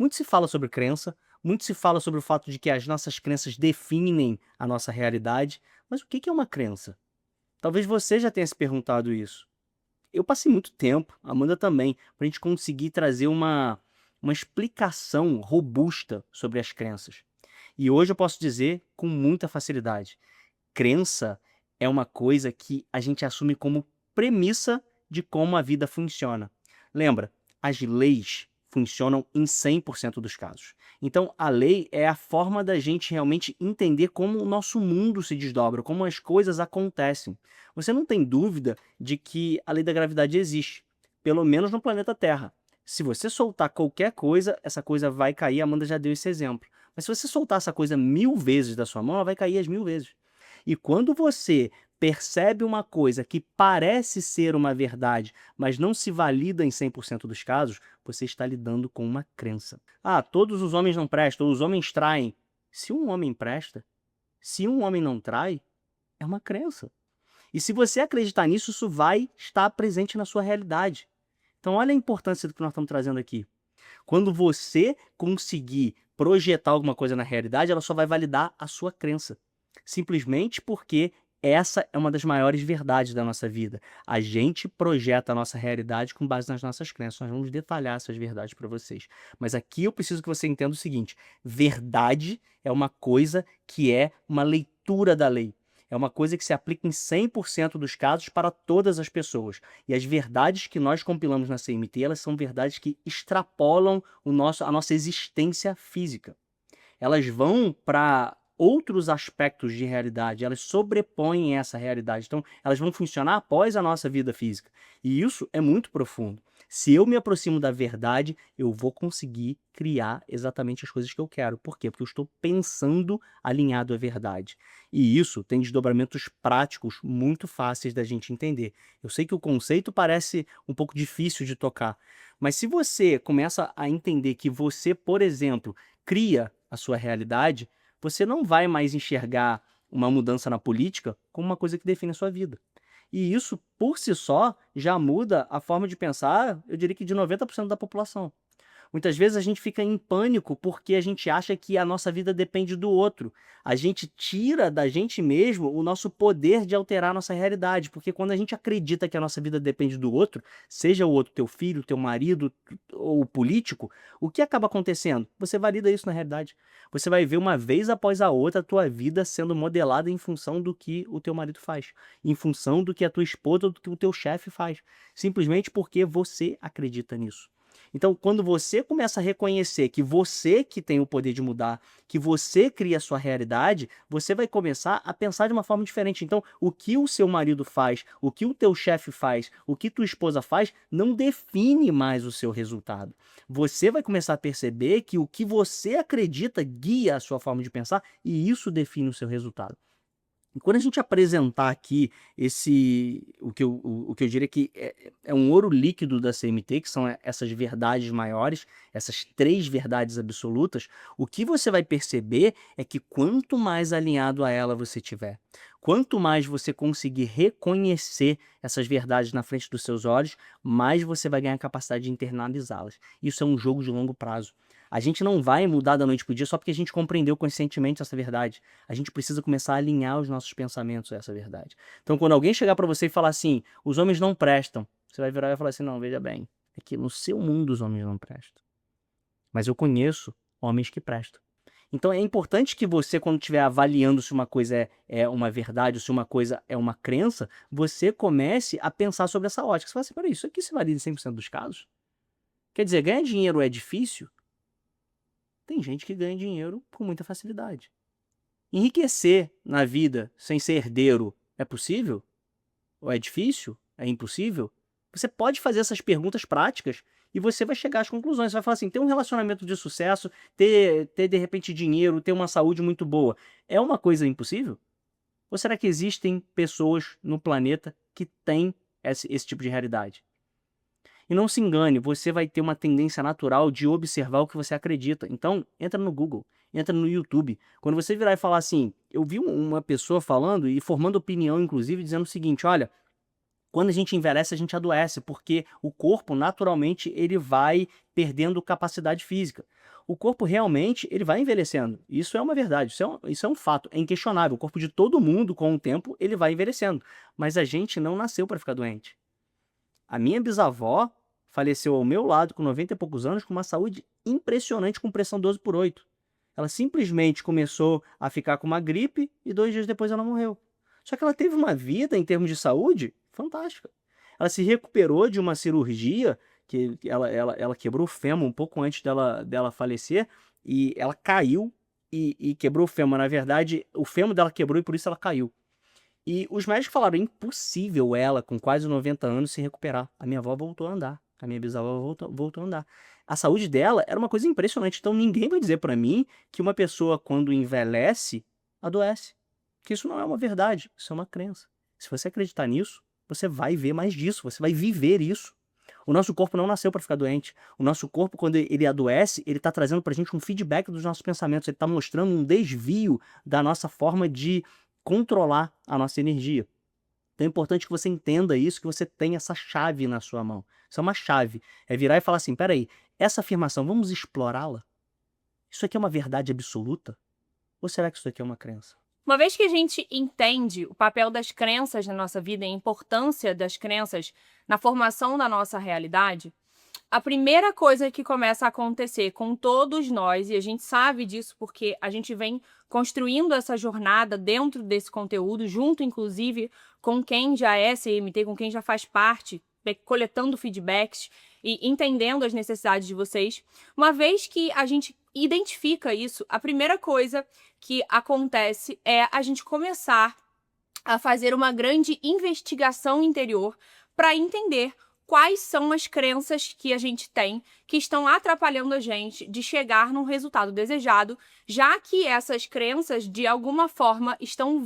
Muito se fala sobre crença, muito se fala sobre o fato de que as nossas crenças definem a nossa realidade, mas o que que é uma crença? Talvez você já tenha se perguntado isso. Eu passei muito tempo, a Amanda também, para a gente conseguir trazer uma explicação robusta sobre as crenças. E hoje eu posso dizer com muita facilidade: crença é uma coisa que a gente assume como premissa de como a vida funciona. Lembra, as leis funcionam em 100% dos casos. Então, a lei é a forma da gente realmente entender como o nosso mundo se desdobra, como as coisas acontecem. Você não tem dúvida de que a lei da gravidade existe, pelo menos no planeta Terra. Se você soltar qualquer coisa, essa coisa vai cair. A Amanda já deu esse exemplo. Mas se você soltar essa coisa 1000 vezes da sua mão, ela vai cair as 1000 vezes. E quando você percebe uma coisa que parece ser uma verdade, mas não se valida em 100% dos casos, você está lidando com uma crença. Ah, todos os homens não prestam, os homens traem. Se um homem presta, se um homem não trai, é uma crença. E se você acreditar nisso, isso vai estar presente na sua realidade. Então, olha a importância do que nós estamos trazendo aqui. Quando você conseguir projetar alguma coisa na realidade, ela só vai validar a sua crença. Simplesmente porque essa é uma das maiores verdades da nossa vida. A gente projeta a nossa realidade com base nas nossas crenças. Nós vamos detalhar essas verdades para vocês. Mas aqui eu preciso que você entenda o seguinte: verdade é uma coisa que é uma leitura da lei. É uma coisa que se aplica em 100% dos casos para todas as pessoas. E as verdades que nós compilamos na CMT, elas são verdades que extrapolam a nossa existência física. Elas vão para outros aspectos de realidade, elas sobrepõem essa realidade. Então, elas vão funcionar após a nossa vida física. E isso é muito profundo. Se eu me aproximo da verdade, eu vou conseguir criar exatamente as coisas que eu quero. Por quê? Porque eu estou pensando alinhado à verdade. E isso tem desdobramentos práticos muito fáceis da gente entender. Eu sei que o conceito parece um pouco difícil de tocar, mas se você começa a entender que você, por exemplo, cria a sua realidade, você não vai mais enxergar uma mudança na política como uma coisa que define a sua vida. E isso, por si só, já muda a forma de pensar, eu diria que de 90% da população. Muitas vezes a gente fica em pânico porque a gente acha que a nossa vida depende do outro. A gente tira da gente mesmo o nosso poder de alterar a nossa realidade, porque quando a gente acredita que a nossa vida depende do outro, seja o outro teu filho, teu marido ou político, o que acaba acontecendo? Você valida isso na realidade. Você vai ver uma vez após a outra a tua vida sendo modelada em função do que o teu marido faz, em função do que a tua esposa ou do que o teu chefe faz, simplesmente porque você acredita nisso. Então, quando você começa a reconhecer que você que tem o poder de mudar, que você cria a sua realidade, você vai começar a pensar de uma forma diferente. Então, o que o seu marido faz, o que o teu chefe faz, o que tua esposa faz, não define mais o seu resultado. Você vai começar a perceber que o que você acredita guia a sua forma de pensar e isso define o seu resultado. E quando a gente apresentar aqui o que eu diria que é um ouro líquido da CMT, que são essas verdades maiores, essas 3 verdades absolutas, o que você vai perceber é que quanto mais alinhado a ela você tiver, quanto mais você conseguir reconhecer essas verdades na frente dos seus olhos, mais você vai ganhar capacidade de internalizá-las. Isso é um jogo de longo prazo. A gente não vai mudar da noite para o dia só porque a gente compreendeu conscientemente essa verdade. A gente precisa começar a alinhar os nossos pensamentos a essa verdade. Então, quando alguém chegar para você e falar assim, os homens não prestam, você vai virar e vai falar assim, não, veja bem, é que no seu mundo os homens não prestam. Mas eu conheço homens que prestam. Então é importante que você, quando estiver avaliando se uma coisa é uma verdade ou se uma coisa é uma crença, você comece a pensar sobre essa ótica. Você fala assim, peraí, isso aqui se valida em 100% dos casos? Quer dizer, ganhar dinheiro é difícil? Tem gente que ganha dinheiro com muita facilidade. Enriquecer na vida sem ser herdeiro é possível? Ou é difícil? É impossível? Você pode fazer essas perguntas práticas e você vai chegar às conclusões. Você vai falar assim: ter um relacionamento de sucesso, ter de repente dinheiro, ter uma saúde muito boa, é uma coisa impossível? Ou será que existem pessoas no planeta que têm esse tipo de realidade? E não se engane, você vai ter uma tendência natural de observar o que você acredita. Então, entra no Google, entra no YouTube. Quando você virar e falar assim, eu vi uma pessoa falando e formando opinião, inclusive, dizendo o seguinte: olha, Quando a gente envelhece, a gente adoece, porque o corpo, naturalmente, ele vai perdendo capacidade física. O corpo realmente, ele vai envelhecendo. Isso é uma verdade, isso é um fato, é inquestionável. O corpo de todo mundo, com o tempo, ele vai envelhecendo. Mas a gente não nasceu para ficar doente. A minha bisavó faleceu ao meu lado com 90 e poucos anos, com uma saúde impressionante, com pressão 12/8. Ela simplesmente começou a ficar com uma gripe e 2 dias depois ela morreu. Só que ela teve uma vida, em termos de saúde, fantástica. Ela se recuperou de uma cirurgia, que ela quebrou o fêmur um pouco antes dela falecer, e ela caiu e quebrou o fêmur. Na verdade, o fêmur dela quebrou e por isso ela caiu. E os médicos falaram: é impossível ela, com quase 90 anos, se recuperar. A minha avó voltou a andar, a minha bisavó voltou a andar. A saúde dela era uma coisa impressionante. Então ninguém vai dizer pra mim que uma pessoa, quando envelhece, adoece. Que isso não é uma verdade, isso é uma crença. Se você acreditar nisso, você vai ver mais disso, você vai viver isso. O nosso corpo não nasceu para ficar doente. O nosso corpo, quando ele adoece, ele está trazendo para a gente um feedback dos nossos pensamentos. Ele está mostrando um desvio da nossa forma de controlar a nossa energia. Então é importante que você entenda isso, que você tenha essa chave na sua mão. Isso é uma chave. É virar e falar assim: peraí, essa afirmação, vamos explorá-la? Isso aqui é uma verdade absoluta? Ou será que isso aqui é uma crença? Uma vez que a gente entende o papel das crenças na nossa vida e a importância das crenças na formação da nossa realidade, a primeira coisa que começa a acontecer com todos nós, e a gente sabe disso porque a gente vem construindo essa jornada dentro desse conteúdo, junto inclusive com quem já é CMT, com quem já faz parte, coletando feedbacks e entendendo as necessidades de vocês. Uma vez que a gente identifica isso, a primeira coisa que acontece é a gente começar a fazer uma grande investigação interior para entender quais são as crenças que a gente tem que estão atrapalhando a gente de chegar num resultado desejado, já que essas crenças, de alguma forma, estão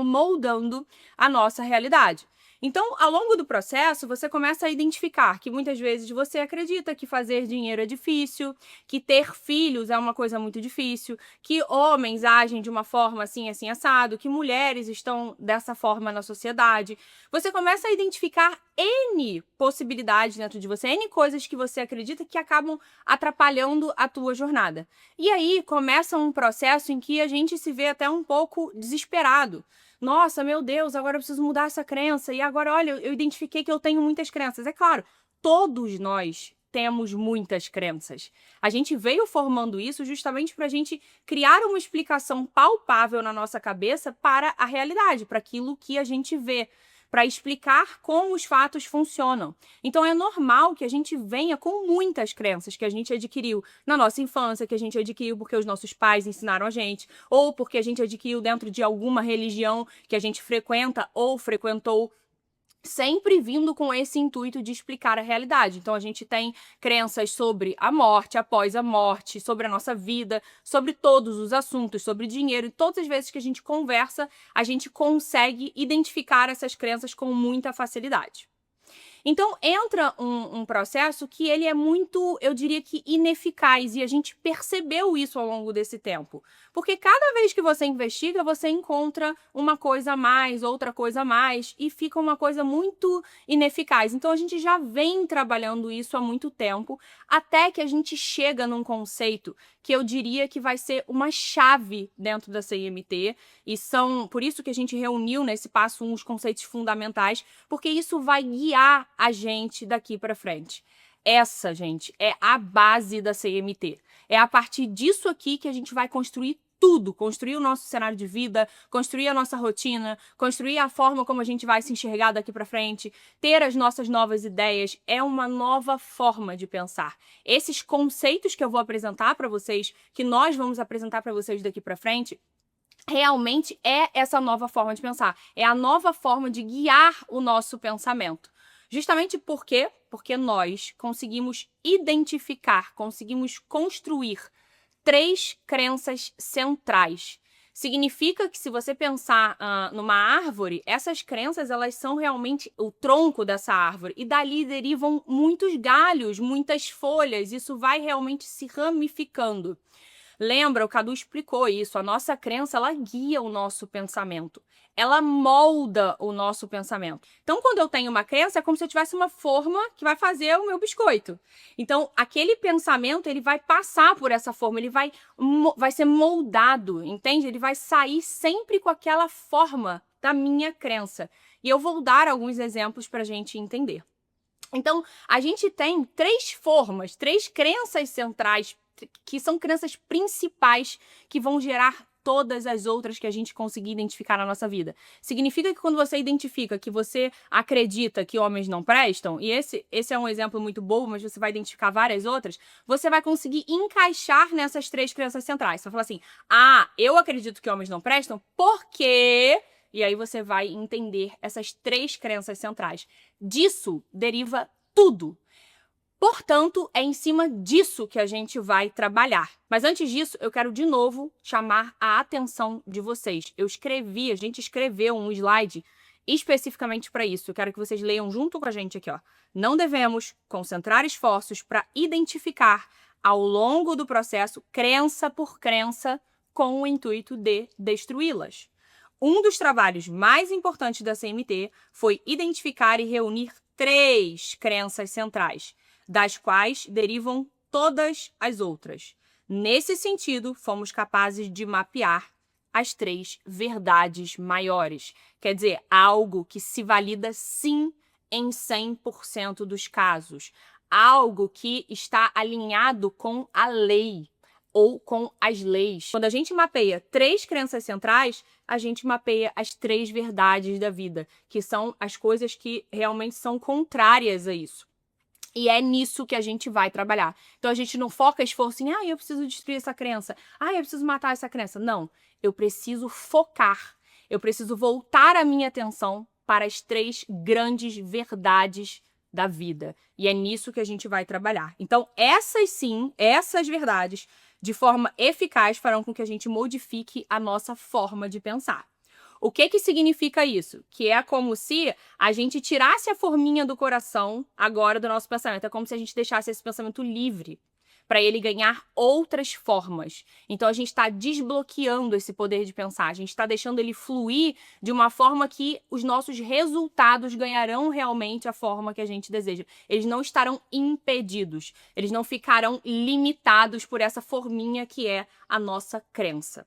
moldando a nossa realidade. Então, ao longo do processo, você começa a identificar que muitas vezes você acredita que fazer dinheiro é difícil, que ter filhos é uma coisa muito difícil, que homens agem de uma forma assim, assim, assado, que mulheres estão dessa forma na sociedade. Você começa a identificar N possibilidades dentro de você, N coisas que você acredita que acabam atrapalhando a tua jornada. E aí começa um processo em que a gente se vê até um pouco desesperado. Nossa, meu Deus, agora eu preciso mudar essa crença. E agora, olha, eu identifiquei que eu tenho muitas crenças. É claro, todos nós temos muitas crenças. A gente veio formando isso justamente para a gente criar uma explicação palpável na nossa cabeça para a realidade, para aquilo que a gente vê, para explicar como os fatos funcionam. Então é normal que a gente venha com muitas crenças que a gente adquiriu na nossa infância, que a gente adquiriu porque os nossos pais ensinaram a gente, ou porque a gente adquiriu dentro de alguma religião que a gente frequenta ou frequentou, sempre vindo com esse intuito de explicar a realidade. Então a gente tem crenças sobre a morte, após a morte, sobre a nossa vida, sobre todos os assuntos, sobre dinheiro. E todas as vezes que a gente conversa, a gente consegue identificar essas crenças com muita facilidade. Então, entra um processo que ele é muito, eu diria que ineficaz, e a gente percebeu isso ao longo desse tempo. Porque cada vez que você investiga, você encontra uma coisa a mais, outra coisa a mais, e fica uma coisa muito ineficaz. Então, a gente já vem trabalhando isso há muito tempo, até que a gente chega num conceito que eu diria que vai ser uma chave dentro da CIMT, e são por isso que a gente reuniu nesse passo os conceitos fundamentais, porque isso vai guiar a gente daqui para frente. Essa, gente, é a base da CIMT. É a partir disso aqui que a gente vai construir tudo, construir o nosso cenário de vida, construir a nossa rotina, construir a forma como a gente vai se enxergar daqui para frente, ter as nossas novas ideias, é uma nova forma de pensar. Esses conceitos que eu vou apresentar para vocês, que nós vamos apresentar para vocês daqui para frente, realmente é essa nova forma de pensar, é a nova forma de guiar o nosso pensamento. Justamente porque nós conseguimos identificar, conseguimos construir 3 crenças centrais. Significa que se você pensar numa árvore, essas crenças elas são realmente o tronco dessa árvore e dali derivam muitos galhos, muitas folhas, isso vai realmente se ramificando. Lembra, o Cadu explicou isso, a nossa crença, ela guia o nosso pensamento. Ela molda o nosso pensamento. Então, quando eu tenho uma crença, é como se eu tivesse uma forma que vai fazer o meu biscoito. Então, aquele pensamento, ele vai passar por essa forma, ele vai ser moldado, entende? Ele vai sair sempre com aquela forma da minha crença. E eu vou dar alguns exemplos para a gente entender. Então, a gente tem 3 formas, 3 crenças centrais, que são crenças principais que vão gerar todas as outras que a gente conseguir identificar na nossa vida. Significa que quando você identifica que você acredita que homens não prestam, e esse é um exemplo muito bobo, mas você vai identificar várias outras, você vai conseguir encaixar nessas 3 crenças centrais. Você vai falar assim, eu acredito que homens não prestam porque... E aí você vai entender essas 3 crenças centrais. Disso deriva tudo. Portanto, é em cima disso que a gente vai trabalhar. Mas antes disso, eu quero de novo chamar a atenção de vocês. A gente escreveu um slide especificamente para isso. Eu quero que vocês leiam junto com a gente aqui, ó. Não devemos concentrar esforços para identificar ao longo do processo, crença por crença, com o intuito de destruí-las. Um dos trabalhos mais importantes da CMT foi identificar e reunir 3 crenças centrais, das quais derivam todas as outras. Nesse sentido, fomos capazes de mapear as 3 verdades maiores. Quer dizer, algo que se valida sim em 100% dos casos. Algo que está alinhado com a lei ou com as leis. Quando a gente mapeia 3 crenças centrais, a gente mapeia as 3 verdades da vida, que são as coisas que realmente são contrárias a isso. E é nisso que a gente vai trabalhar. Então, a gente não foca esforço em, eu preciso destruir essa crença, eu preciso matar essa crença. Não, eu preciso focar, eu preciso voltar a minha atenção para as 3 grandes verdades da vida. E é nisso que a gente vai trabalhar. Então, essas verdades, de forma eficaz, farão com que a gente modifique a nossa forma de pensar. O que significa isso? Que é como se a gente tirasse a forminha do coração agora do nosso pensamento. É como se a gente deixasse esse pensamento livre para ele ganhar outras formas. Então, a gente está desbloqueando esse poder de pensar. A gente está deixando ele fluir de uma forma que os nossos resultados ganharão realmente a forma que a gente deseja. Eles não estarão impedidos. Eles não ficarão limitados por essa forminha que é a nossa crença.